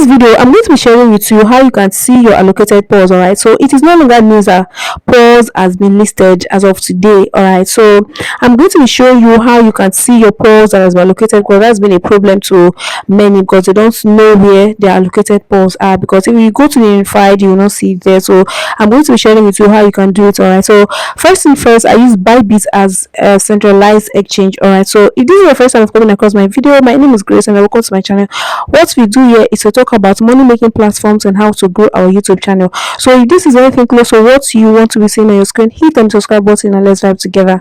this video, I'm going to be sharing with you how you can see your allocated pause. All right, so it is no longer news that pause has been listed as of today. All right, so I'm going to be showing you how you can see your pause that has been allocated, because that's been a problem to many because they don't know where their allocated pause are. Because if you go to the unified, you will not see it there. So I'm going to be sharing with you how you can do it. All right, so first thing first, I use bybit as a centralized exchange. All right, so if this is your first time of coming across my video, my name is Grace and welcome to my channel. What we do here is to talk about money making platforms and how to grow our YouTube channel. So if this is anything close to what you want to be seeing on your screen, hit the subscribe button and let's vibe together.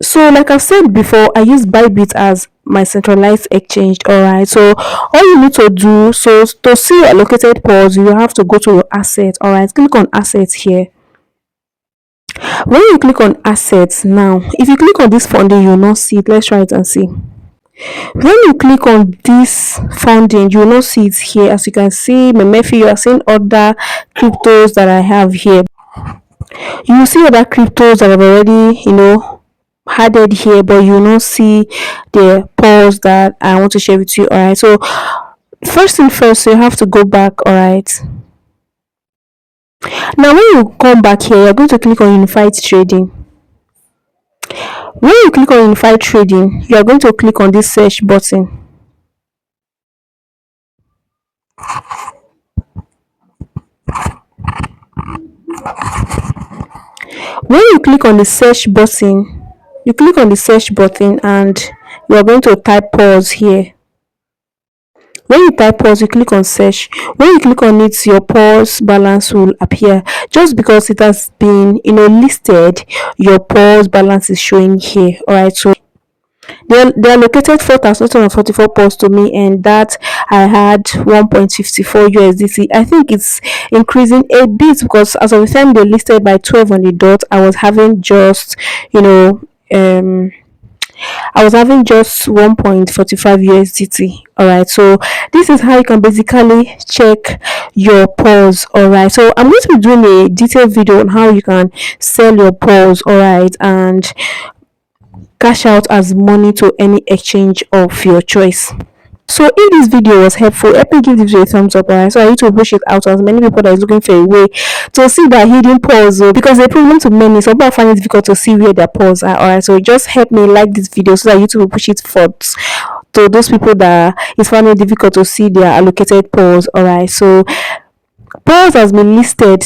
So like I've said before, I use bybit as my centralized exchange. All right, so all you need to do, so to see your allocated pause, you have to go to your assets. All right, click on assets here. When you click on assets, now if you click on this funding, you will not see it. Let's try it and see. When you click on this funding, you will not see it here. As you can see, Memefi, you are seeing other cryptos that I have here. You will see other cryptos that I've already added here, but you will not see the pause that I want to share with you. All right, so first thing first, so you have to go back. All right, now when you come back here, you're going to click on unified trading. When you click on unified trading, you are going to click on this search button. When you click on the search button, you click on the search button and you are going to type pause here. When you type pause, you click on search. When you click on it, your pause balance will appear. Just because it has been listed, your pause balance is showing here. All right, so they allocated 4,244 pause to me, and that I had 1.54 USDT. I think it's increasing a bit because as of the time they listed by 12 on the dot, I was having just I was having just 1.45 USDT. All right, so this is how you can basically check your pause. All right, so I'm going to be doing a detailed video on how you can sell your pause. All right, and cash out as money to any exchange of your choice. So if this video was helpful, help me give this video a thumbs up. Alright, so I need to push it out to as many people that is looking for a way to see that hidden pause, because they're problem to many. Some people find it difficult to see where their pause are. Alright, so just help me like this video so that YouTube will push it forward to those people that it's finding it difficult to see their allocated pause. Alright, so pause has been listed.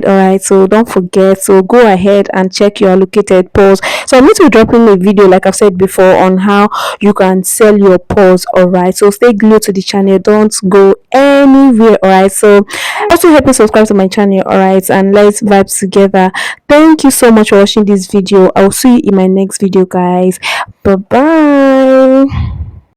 All right, so don't forget, so go ahead and check your allocated pause. So I'm going to be dropping a video, like I've said before, on how you can sell your pause. All right, so stay glued to the channel, don't go anywhere. All right, so also help me subscribe to my channel. All right, and let's vibe together. Thank you so much for watching this video. I'll see you in my next video, guys. Bye bye.